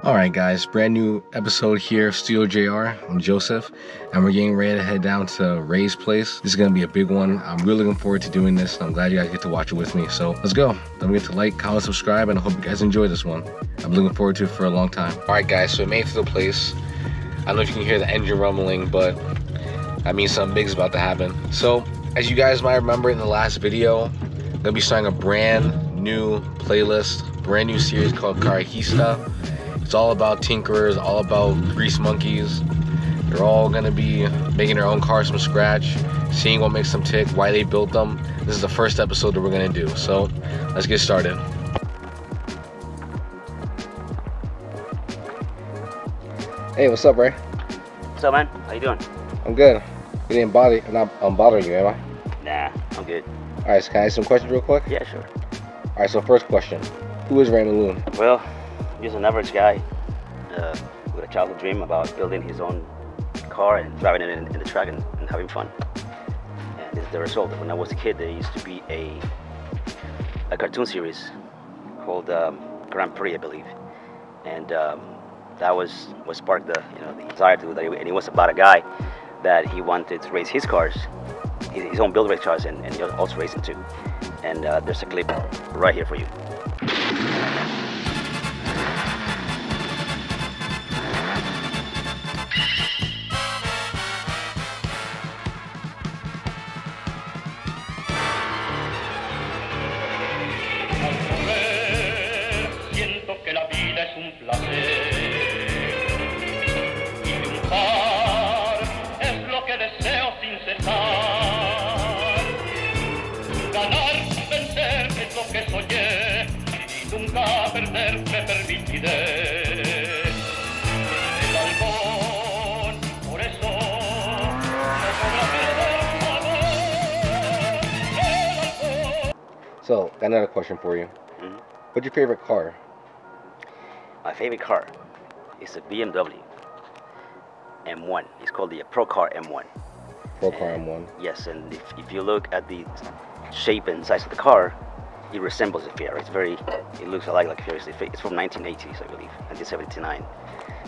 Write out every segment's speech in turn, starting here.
Alright guys, brand new episode here of Studio JR. I'm Joseph, and we're getting ready to head down to Ray's place. This is going to be a big one. I'm really looking forward to doing this, and I'm glad you guys get to watch it with me. So let's go. Don't forget to like, comment, subscribe, and I hope you guys enjoy this one. I'm looking forward to it for a long time. Alright guys, so we made it to the place. I don't know if you can hear the engine rumbling, but that means something big is about to happen. So, as you guys might remember in the last video, I'm going to be starting a brand new playlist, brand new series called Garajista. It's all about tinkerers, all about grease monkeys. They're all gonna be making their own cars from scratch, seeing what makes them tick, why they built them. This is the first episode that we're gonna do, so let's get started. Hey, what's up, Ray? What's up, man? How you doing? I'm good. You didn't bother, I'm bothering you, am I? Nah, I'm good. All right, so can I ask some questions real quick? Yeah, sure. All right, so first question. Who is Rei Moloon? Well, he's an average guy with a childhood dream about building his own car and driving it in the track and having fun. And this is the result. When I was a kid, there used to be a cartoon series called Grand Prix, I believe, and that was what sparked the desire to do that. And it was about a guy that he wanted to race his cars, his own build race cars, and also racing too. And there's a clip right here for you. So, got another question for you. What's your favorite car? My favorite car is a BMW M1. It's called the Pro Car M1. Pro Car M1? Yes, and if you look at the shape and size of the car, it resembles a Ferrari. It looks like a Ferrari. It's from 1980s, I believe, 1979.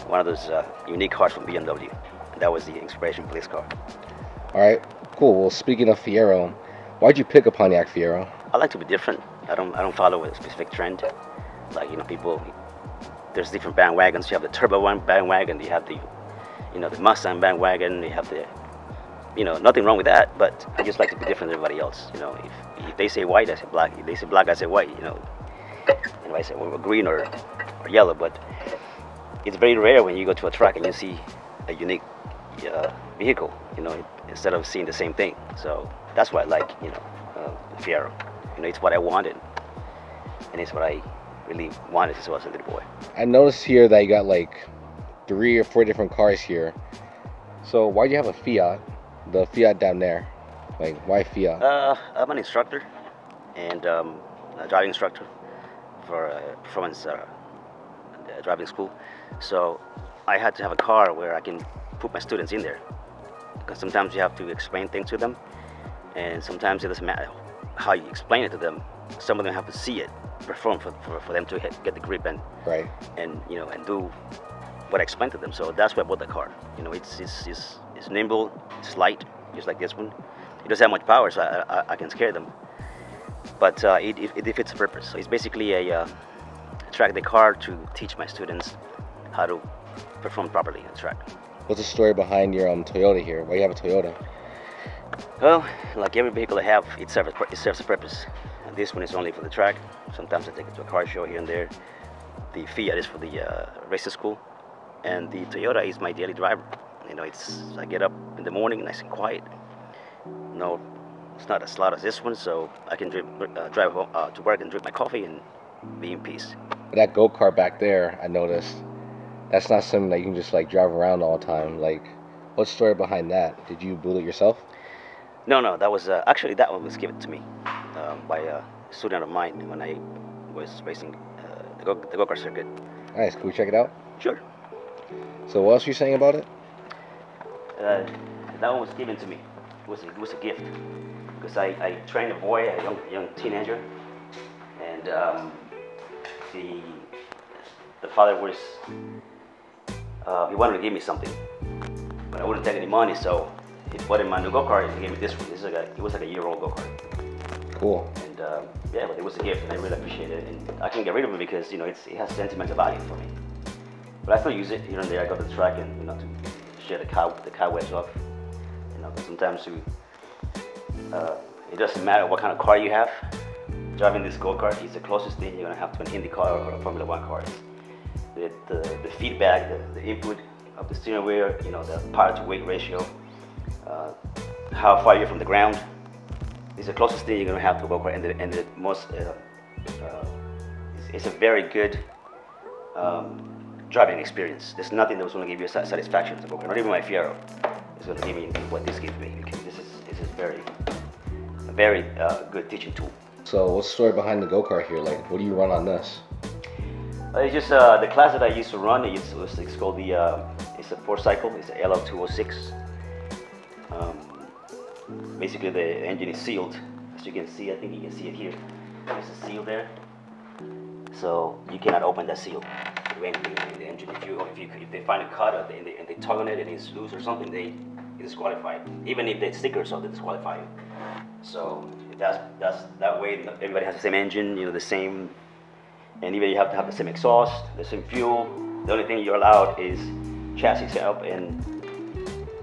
One of those unique cars from BMW. And that was the inspiration for this car. All right, cool. Well, speaking of Fiero, why'd you pick a Pontiac Fiero? I like to be different. I don't follow a specific trend. Like, people, there's different bandwagons. You have the Turbo One bandwagon. You have the Mustang bandwagon. You have the, nothing wrong with that. But I just like to be different than everybody else. If they say white, I say black. If they say black, I say white. I say green or yellow. But it's very rare when you go to a track and you see a unique vehicle. Instead of seeing the same thing. So that's why I like Fiero. It's what I wanted, and it's what I really wanted since I was a little boy. I noticed here that you got like 3 or 4 different cars here. So why do you have a Fiat? The Fiat down there. Like, why Fiat? I'm an instructor and a driving instructor for performance driving school. So I had to have a car where I can put my students in there, because sometimes you have to explain things to them, and sometimes it doesn't matter how you explain it to them. Some of them have to see it perform for them to get the grip and right, and do what I explained to them. So that's why I bought the car. It's nimble, it's light, just like this one. It doesn't have much power, so I can scare them. But it fits the purpose. So it's basically a track day car to teach my students how to perform properly on the track. What's the story behind your Toyota here? Why do you have a Toyota? Well, like every vehicle I have, it serves a purpose. And this one is only for the track. Sometimes I take it to a car show here and there. The Fiat is for the racing school, and the Toyota is my daily driver. I get up in the morning, nice and quiet. No, it's not as loud as this one, so I can drive to work and drink my coffee and be in peace. That go-kart back there, I noticed, that's not something that you can just like drive around all the time. Like, what's the story behind that? Did you build it yourself? No, that was actually, that one was given to me by a student of mine when I was racing the go-kart circuit. Nice, can we check it out? Sure. So what else were you saying about it? That one was given to me. It was a gift, because I trained a boy, a young teenager, and the father was, he wanted to give me something, but I wouldn't take any money, so he bought in my new go-kart and he gave me this one. This is like it was like a year-old go-kart. Cool. And yeah, but it was a gift, and I really appreciate it. And I can't get rid of it because it has sentimental value for me. But I still use it here and there. I go to the track and to share the cobwebs off. But sometimes it doesn't matter what kind of car you have. Driving this go-kart is the closest thing you're gonna have to an Indy car or a Formula One car. The feedback, the input of the steering wheel, the power to weight ratio, how far you're from the ground. Is the closest thing you're gonna have to a go-kart, and the most. It's a very good driving experience. There's nothing that was gonna give you satisfaction as a go-kart. Not even my Fiero is gonna give me what this gives me, because this is a very good teaching tool. So what's the story behind the go-kart here? Like, what do you run on this? It's just the class that I used to run. It's called it's a 4-cycle. It's a LL206. Basically, the engine is sealed. As you can see, I think you can see it here. There's a seal there, so you cannot open that seal with anything in the engine. If they find a cut and they tug on it and it's loose or something, they disqualify it. Even if they stickers, so they disqualify it. So that's that way. Everybody has the same engine, the same, and even you have to have the same exhaust, the same fuel. The only thing you're allowed is chassis setup and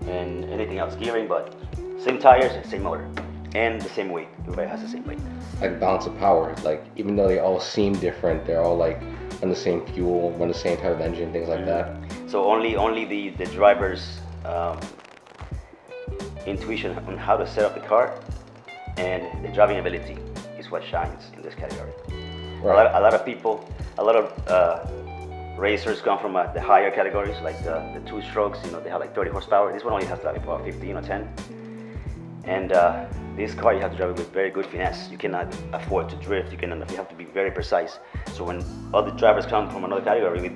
anything else, gearing, but same tires and same motor and the same weight. Everybody has the same weight. Like balance of power. Like even though they all seem different, they're all like on the same fuel, run the same type of engine, things like that. So only the driver's intuition on how to set up the car and the driving ability is what shines in this category. Right. A lot of people, a lot of racers come from the higher categories, like the 2 strokes. They have like 30 horsepower. This one only has like about 15 or 10. And this car you have to drive it with very good finesse. You cannot afford to drift. You have to be very precise. So when other drivers come from another category with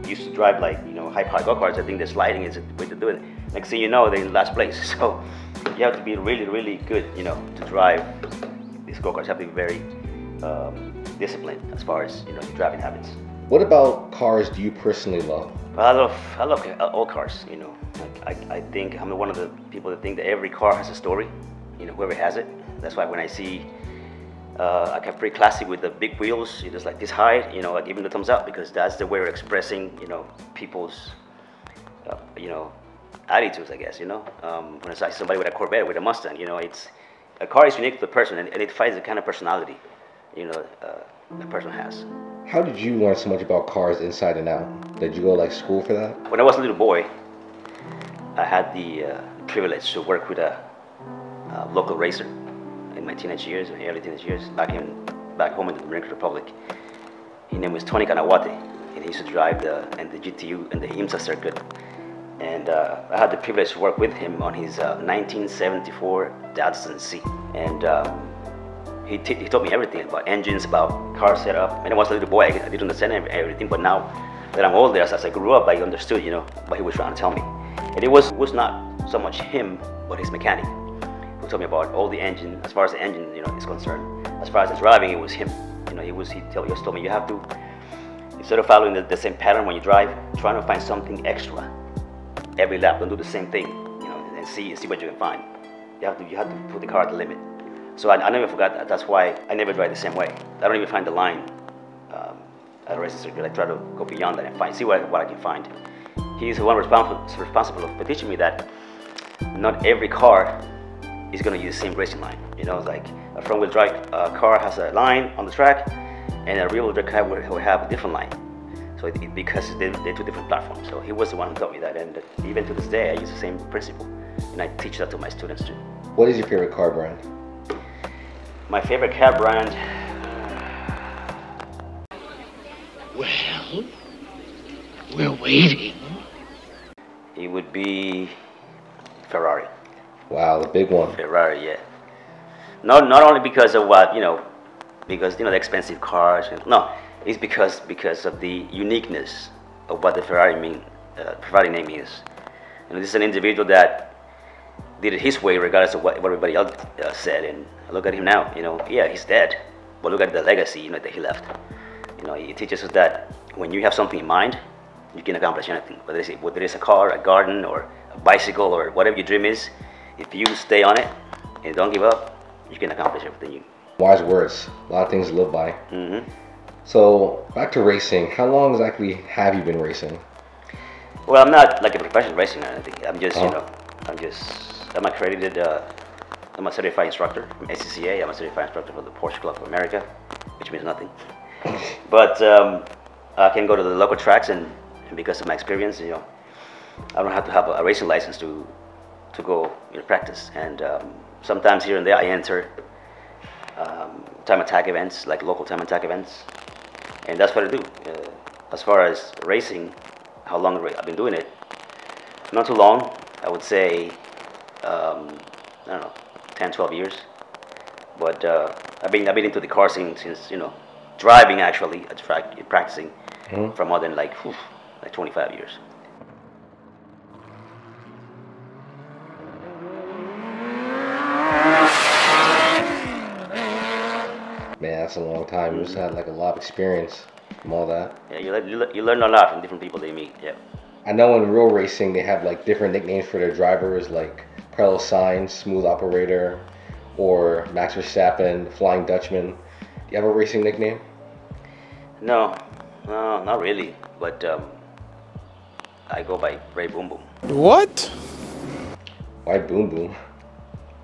used to drive like high-powered go-karts, I think the sliding is the way to do it. Next thing you know, they're in last place. So you have to be really, really good, to drive these go-karts. You have to be very disciplined as far as your driving habits. What about cars do you personally love? I love all cars. I think I'm one of the people that think that every car has a story. Whoever has it. That's why when I see a Capri Classic with the big wheels, just like this height, I give them the thumbs up, because that's the way we're expressing, people's, attitudes, I guess. When I see somebody with a Corvette, with a Mustang, a car is unique to the person, and it finds the kind of personality, the person has. How did you learn so much about cars inside and out? Did you go like school for that? When I was a little boy, I had the privilege to work with a local racer in my teenage years, or early teenage years, back home in the Dominican Republic. His name was Tony Canawate, and he used to drive the GTU and the IMSA circuit. And I had the privilege to work with him on his 1974 Datsun C. And he taught me everything about engines, about car setup. And I was a little boy, I didn't understand everything, but now that I'm older, as I grew up, I understood, what he was trying to tell me. And it was not so much him, but his mechanic, who told me about all the engine, as far as the engine, is concerned. As far as the driving, it was him. He just told me, you have to, instead of following the same pattern when you drive, trying to find something extra every lap. Don't do the same thing, and see what you can find. You have to put the car at the limit. So I never forgot that. That's why I never drive the same way. I don't even find the line at a racing circuit. I try to go beyond that and see what I can find. He's the one responsible for teaching me that not every car is going to use the same racing line. Like a front-wheel drive car has a line on the track, and a rear-wheel drive car will have a different line. So because they're 2 different platforms. So he was the one who taught me that, and even to this day, I use the same principle, and I teach that to my students too. What is your favorite car brand? My favorite car brand. Well, we're waiting. It would be Ferrari. Wow, the big one. Ferrari, yeah. Not only because of what because the expensive cars. No, it's because of the uniqueness of what the Ferrari name is. This is an individual that did it his way, regardless of what everybody else said. And look at him now. Yeah, he's dead, but look at the legacy, that he left. You know, it teaches us that when you have something in mind, you can accomplish anything. Whether it's a car, a garden, or a bicycle, or whatever your dream is, if you stay on it and don't give up, you can accomplish everything you. Wise words. A lot of things to live by. So back to racing. How long exactly have you been racing? Well, I'm not like a professional racer or anything. I'm just, you know, I'm accredited. I'm a certified instructor from SCCA. I'm a certified instructor for the Porsche Club of America, which means nothing. But I can go to the local tracks, and because of my experience, you know, I don't have to have a racing license to go, you know, practice. And sometimes here and there I enter time attack events, like local time attack events, and that's what I do. As far as racing, how long I've been doing it? Not too long. I would say I don't know, 10, 12 years. But I've been into the car scene since, you know, driving actually at track, practicing for more than like 25 years. Man, that's a long time. You just had like a lot of experience from all that. Yeah, you learn a lot from different people they meet. Yeah. I know in real racing they have like different nicknames for their drivers, like Carlos Sainz, Smooth Operator, or Max Verstappen, Flying Dutchman. Do you have a racing nickname? No, not really. But I go by Rei Boom Boom. What? Why Boom Boom?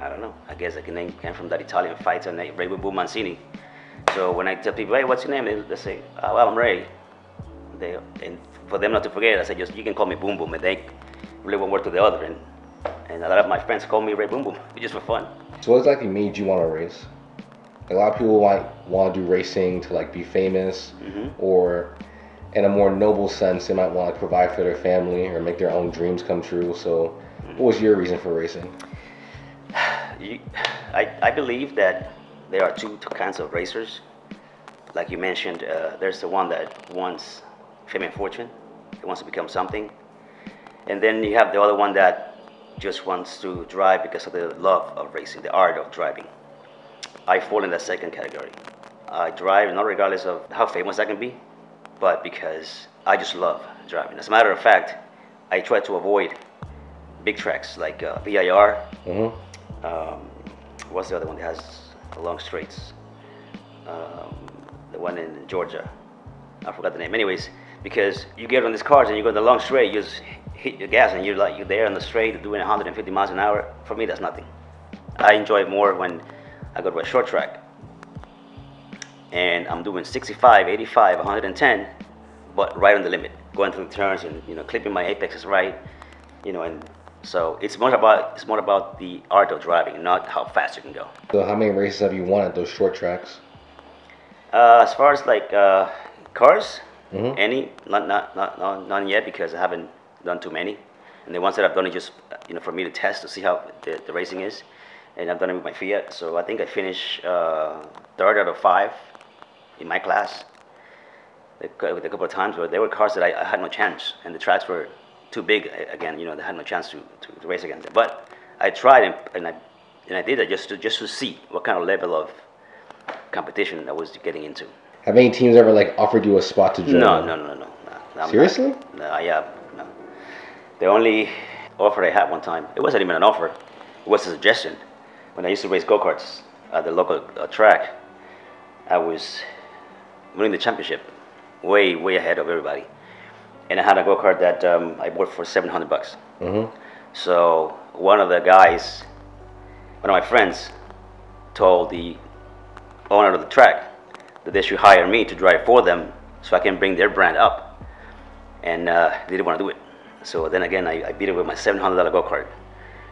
I don't know. I guess the name came from that Italian fighter named Rei Boom Boom Mancini. So when I tell people, hey, what's your name? They say, oh, well, I'm Ray. And for them not to forget, I say, just you can call me Boom Boom. And they really one word to the other. And a lot of my friends call me Rei Boom Boom, just for fun. So what exactly made you want to race? A lot of people might want to do racing to like be famous, or in a more noble sense, they might want to provide for their family or make their own dreams come true. So what was your reason for racing? I believe that there are two kinds of racers. Like you mentioned, there's the one that wants fame and fortune. He wants to become something. And then you have the other one that just wants to drive because of the love of racing, the art of driving. I fall in that second category. I drive not regardless of how famous I can be, but because I just love driving. As a matter of fact, I try to avoid big tracks like VIR. What's the other one that has long straights? The one in Georgia. I forgot the name. Anyways, because you get on these cars and you go the long straight, you just hit your gas and you're there on the straight doing 150 miles an hour. For me, that's nothing. I enjoy it more when I go to a short track and I'm doing 65, 85, 110, but right on the limit, going through the turns and, you know, clipping my apexes right, you know, and so it's more about the art of driving, not how fast you can go. So how many races have you won at those short tracks? As far as like cars, any, none yet, because I haven't done too many. And the ones that I've done is just, you know, for me to test to see how the racing is. And I've done it with my Fiat, so I think I finished third out of 5 in my class. With a couple of times where there were cars that I had no chance, and the tracks were too big again. You know, they had no chance to race against them. But I tried, and I did it just to see what kind of level of competition I was getting into. Have any teams ever like offered you a spot to join? No. Seriously? No. The only offer I had one time, it wasn't even an offer, it was a suggestion. When I used to race go-karts at the local track, I was winning the championship, way ahead of everybody. And I had a go-kart that I bought for $700. So one of my friends told the owner of the track that they should hire me to drive for them so I can bring their brand up. And they didn't want to do it. So then again, I beat it with my $700 go-kart.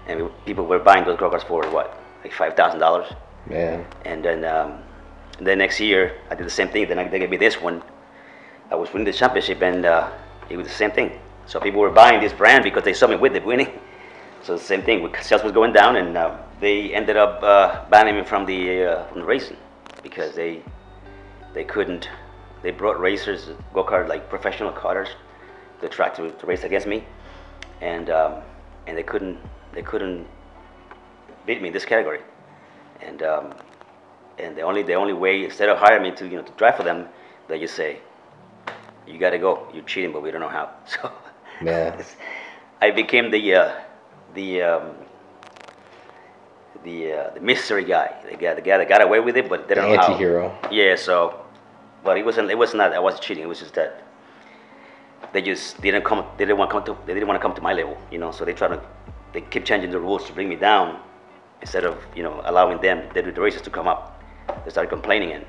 And people were buying those go-karts for what, like $5,000? Man. And then next year, I did the same thing. Then they gave me this one. I was winning the championship, and it was the same thing. So people were buying this brand because they saw me with it winning. So the same thing. Sales was going down, and they ended up banning me from the racing because they couldn't. They brought racers, go-kart, like professional karters, the track to race against me, and they couldn't beat me in this category. And the only way, instead of hiring me to drive for them, they just say, you gotta go. You're cheating, but we don't know how. So Man. I became the mystery guy, the guy that got away with it, but they The don't know how. anti-hero. Yeah. So, but it wasn't. It was not. I wasn't cheating. It was just that they just didn't come. They didn't want to come to. They didn't want to come to my level. So they keep changing the rules to bring me down instead of allowing them, the racers, to come up. They started complaining, and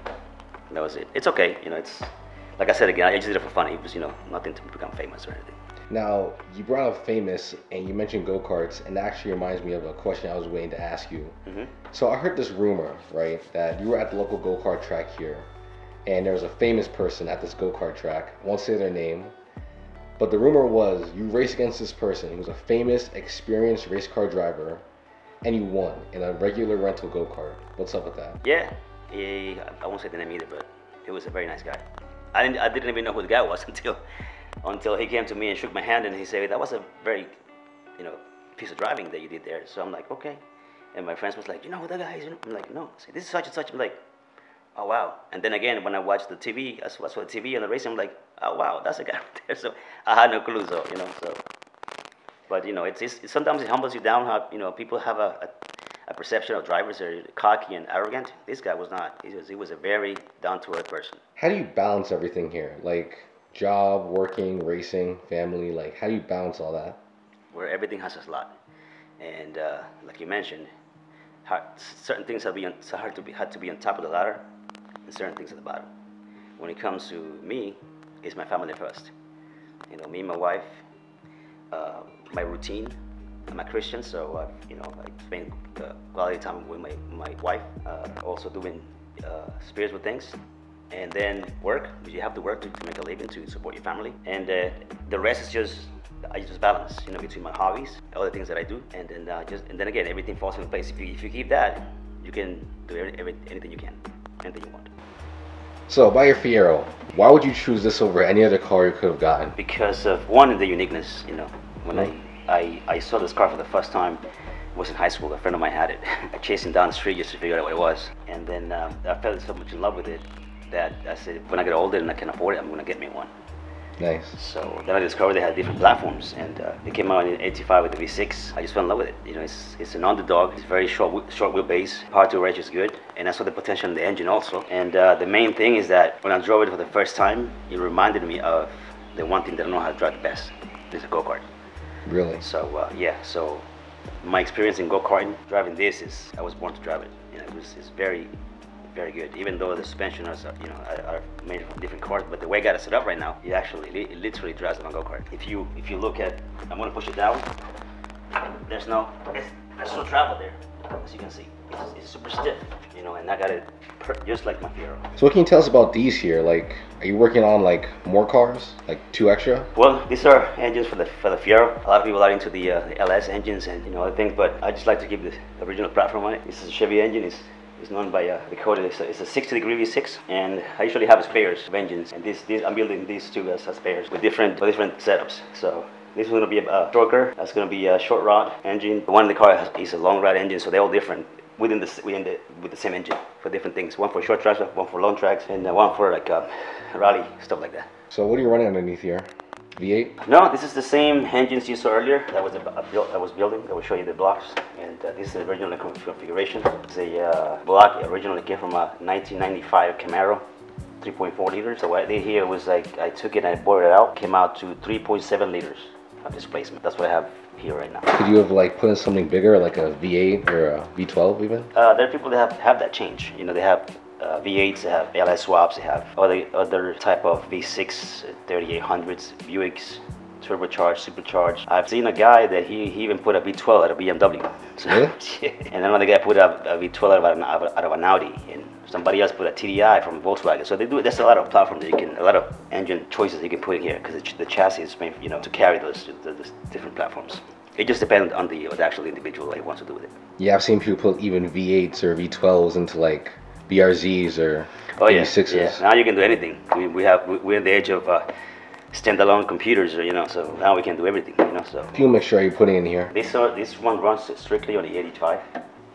that was it. It's okay. It's like I said again. I just did it for fun. It was nothing to become famous or anything. Now, you brought up famous, and you mentioned go-karts, and that actually reminds me of a question I was waiting to ask you. Mm-hmm. So I heard this rumor, right, that you were at the local go-kart track here, and there was a famous person at this go-kart track. I won't say their name, but the rumor was you raced against this person. He was a famous, experienced race car driver, and you won in a regular rental go-kart. What's up with that? Yeah, I won't say the name either, but he was a very nice guy. I didn't even know who the guy was until he came to me and shook my hand, and he said, that was a very, piece of driving that you did there. So I'm like, okay. And my friends was like, you know who that guy is? I'm like, no. I said, this is such and such. I'm like, oh, wow. And then again, when I watched the TV, I saw the TV on the racing, I'm like, oh, wow, that's a guy right there. So I had no clue, so. But, it's sometimes it humbles you down how, people have a perception of drivers are cocky and arrogant. This guy was not. He was a very down-to-earth person. How do you balance everything here? Like, job, working, racing, family, like how do you balance all that? Where everything has a slot, and like you mentioned, certain things had to be on top of the ladder, and certain things at the bottom. When it comes to me, it's my family first. Me and my wife, my routine. I'm a Christian, so I spend quality time with my wife, also doing spiritual things. And then work, because you have to work to make a living, to support your family. And the rest is I just balance, between my hobbies, all the things that I do, and then again, everything falls into place. If you keep that, you can do anything you can, anything you want. So, about your Fiero, why would you choose this over any other car you could have gotten? Because of one, the uniqueness. When I saw this car for the first time, it was in high school. A friend of mine had it. I chased him down the street just to figure out what it was, and then I fell so much in love with it that I said, when I get older and I can afford it, I'm gonna get me one. Nice. So then I discovered they had different platforms, and they came out in '85 with the V6. I just fell in love with it. It's an underdog. It's very short wheelbase. Power to rate is good, and I saw the potential in the engine also. And the main thing is that when I drove it for the first time, it reminded me of the one thing that I know how to drive the best. It's a go-kart. Really? So yeah. So my experience in go-karting, driving this I was born to drive it. It's very good, even though the suspension are made from different cars, but the way I got it set up right now, it literally drives like a go-kart. If you look at, I'm gonna push it down. There's no travel there, as you can see. It's super stiff, and I got it just like my Fiero. So what can you tell us about these here? Like, are you working on like more cars, like 2 extra? Well, these are engines for the Fiero. A lot of people are into the LS engines and other things, but I just like to keep the original platform on it. This is a Chevy engine. It's known by the code. It's a 60-degree V6, and I usually have spares of engines, and I'm building these two as spares with different setups. So this is going to be a stroker. That's going to be a short rod engine. One in the car is a long rod engine, so they're all different with the same engine for different things. One for short tracks, one for long tracks, and one for like rally stuff like that. So what are you running underneath here? V8? No, this is the same engines you saw earlier. That was building. I will show you the blocks. And this is the original configuration. It's a block originally came from a 1995 Camaro, 3.4 liters. So what I did here was I took it and I bored it out. Came out to 3.7 liters of displacement. That's what I have here right now. Could you have like put in something bigger, like a V8 or a V12 even? There are people that have that change. They have V8s, they have LS swaps, they have other type of V6, 3800s, Buicks, turbocharged, supercharged. I've seen a guy that he even put a V12 out of BMW. So, really? And another guy put a V12 out of an Audi, and somebody else put a TDI from Volkswagen. So there's a lot of platforms that a lot of engine choices you can put in here, because the chassis is made, to carry those different platforms. It just depends on the actual individual that wants to do with it. Yeah, I've seen people put even V8s or V12s into like BRZs or V6s. Yeah. Now you can do anything. We're in the age of standalone computers, so now we can do everything, so. Fuel mixture are you putting in here? This one runs strictly on the 85.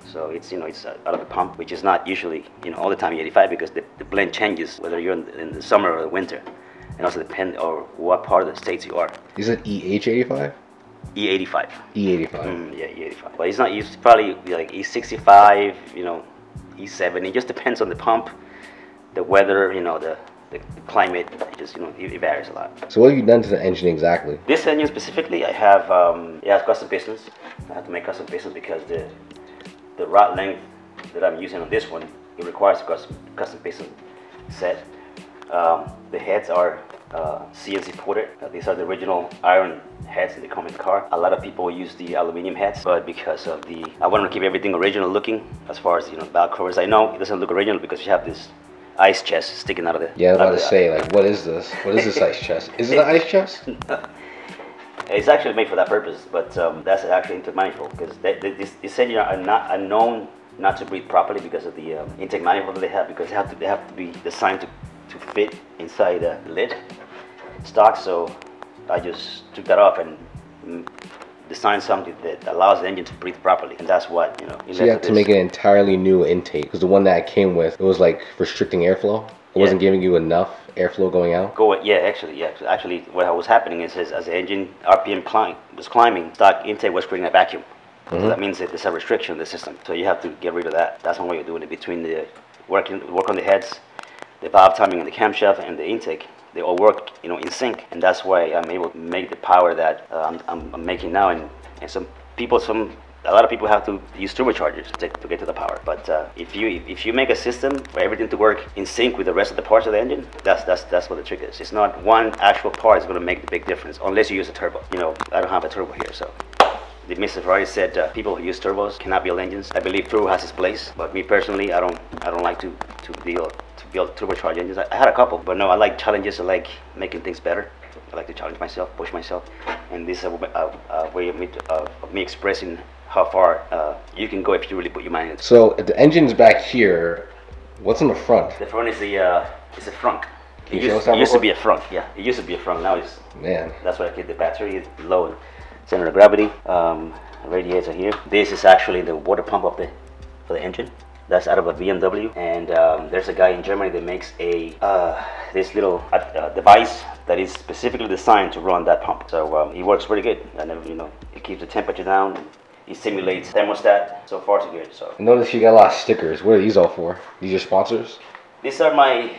So it's, it's out of the pump, which is not usually, all the time E85, because the blend changes whether you're in the summer or the winter, and also depend on what part of the states you are. Is it EH85? E85. E85. Yeah, E85. But it's not. It's probably like E65. E70. It just depends on the pump, the weather. The climate. It just it varies a lot. So what have you done to the engine exactly? This engine specifically, I have custom pistons. I have to make custom pistons because the rod length that I'm using on this one, it requires a custom piston set. The heads are CNC ported. These are the original iron heads that come in the car. A lot of people use the aluminum heads, but because of I want to keep everything original looking as far as valve covers. I know it doesn't look original because you have this ice chest sticking out of it. Yeah, I was about to say, like, what is this? What is this ice chest? Is it an ice chest? It's actually made for that purpose, but that's actually intake manifold, because this engine are known not to breathe properly because of the intake manifold that they have, because they have to be designed to fit inside the lid stock. So I just took that off and designed something that allows the engine to breathe properly, and that's what So you have to make an entirely new intake, because the one that I came with, it was like restricting airflow. It wasn't giving you enough airflow going out. Actually, what was happening is as the engine RPM was climbing, stock intake was creating a vacuum. So that means that there's a restriction in the system. So you have to get rid of that. That's one way of doing it. Between the work on the heads, the valve timing, and the camshaft, and the intake, they all work in sync, and that's why I'm able to make the power that I'm making now. And a lot of people have to use turbochargers to get to the power. But if you make a system for everything to work in sync with the rest of the parts of the engine, that's what the trick is. It's not one actual part is going to make the big difference, unless you use a turbo. I don't have a turbo here, so. The Mr. Ferrari said people who use turbos cannot build engines. I believe turbo has its place, but me personally, I don't like to build turbocharged engines. I had a couple, but no, I like challenges. I like making things better. I like to challenge myself, push myself, and this is a way of me expressing how far you can go if you really put your mind into it. So the engine's back here. What's in the front? The front is it's a frunk. It used to be a frunk. Yeah, it used to be a frunk. Now it's That's why I keep the battery. It's low center of gravity. Radiator here. This is actually the water pump for the engine. That's out of a BMW, and there's a guy in Germany that makes this little device that is specifically designed to run that pump. So it works pretty good, and it keeps the temperature down. It simulates thermostat. So far, so good. So I notice you got a lot of stickers. What are these all for? These are sponsors? These are my,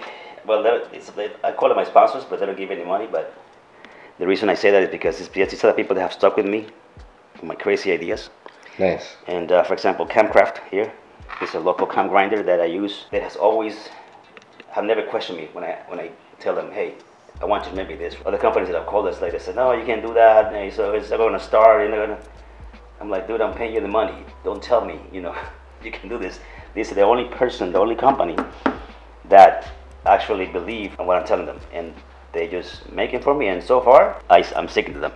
I call them my sponsors, but they don't give any money. But the reason I say that is because these are the people that have stuck with me for my crazy ideas. Nice. And for example, Camcraft here. It's a local cam grinder that I use that have never questioned me when I tell them, hey, I want you to make me this. Other companies that have called us, they said, no, you can't do that. And so it's not going to start. I'm like, dude, I'm paying you the money. Don't tell me, you can do this. This is the only company that actually believe in what I'm telling them, and they just make it for me. And so far, I'm sticking to them.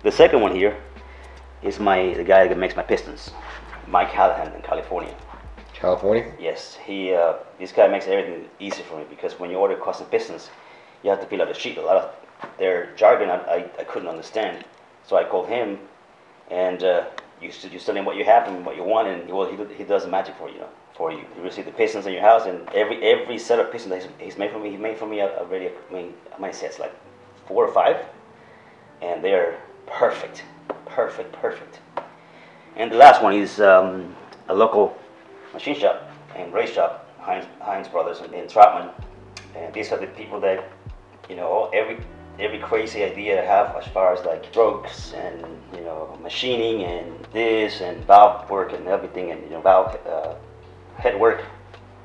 The second one here is the guy that makes my pistons, Mike Callahan in California. California? Yes, this guy makes everything easy for me, because when you order custom pistons, you have to fill out a sheet. A lot of their jargon I couldn't understand, so I called him, and you tell him what you have and what you want, and he does the magic for you. You receive the pistons in your house, and every set of pistons that he's made for me, he made for me already. I might say it's like 4 or 5, and they're perfect. And the last one is a local machine shop and race shop, Heinz Brothers in Trotman, and these are the people that every crazy idea I have as far as like strokes and machining and this and valve work and everything, and valve head work.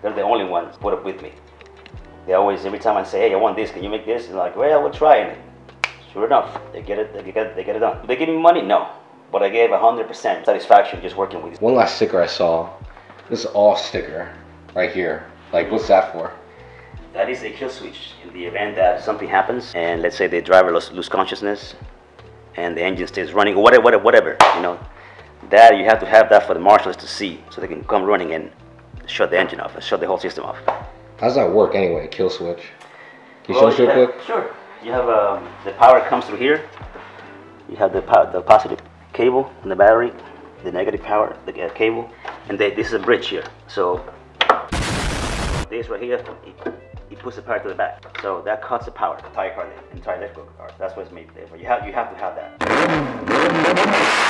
They're the only ones put up with me. They always, every time I say, hey, I want this, can you make this? They're like, well, we'll try it. Sure enough, they get it done. Do they give me money? No, but I gave 100% satisfaction just working with you. One last sticker I saw. This is all sticker right here. Like, what's that for? That is a kill switch. In the event that something happens, and let's say the driver lose consciousness, and the engine stays running, or whatever, that you have to have that for the marshals to see, so they can come running and shut the engine off, and shut the whole system off. How does that work anyway, kill switch? Can you show us real quick? Sure. You have the power comes through here. You have the positive cable in the battery, the negative power, the cable, And this is a bridge here. So this right here, it puts the power to the back. So that cuts the power. Entire car, entire electrical car. That's what it's made for. You have to have that.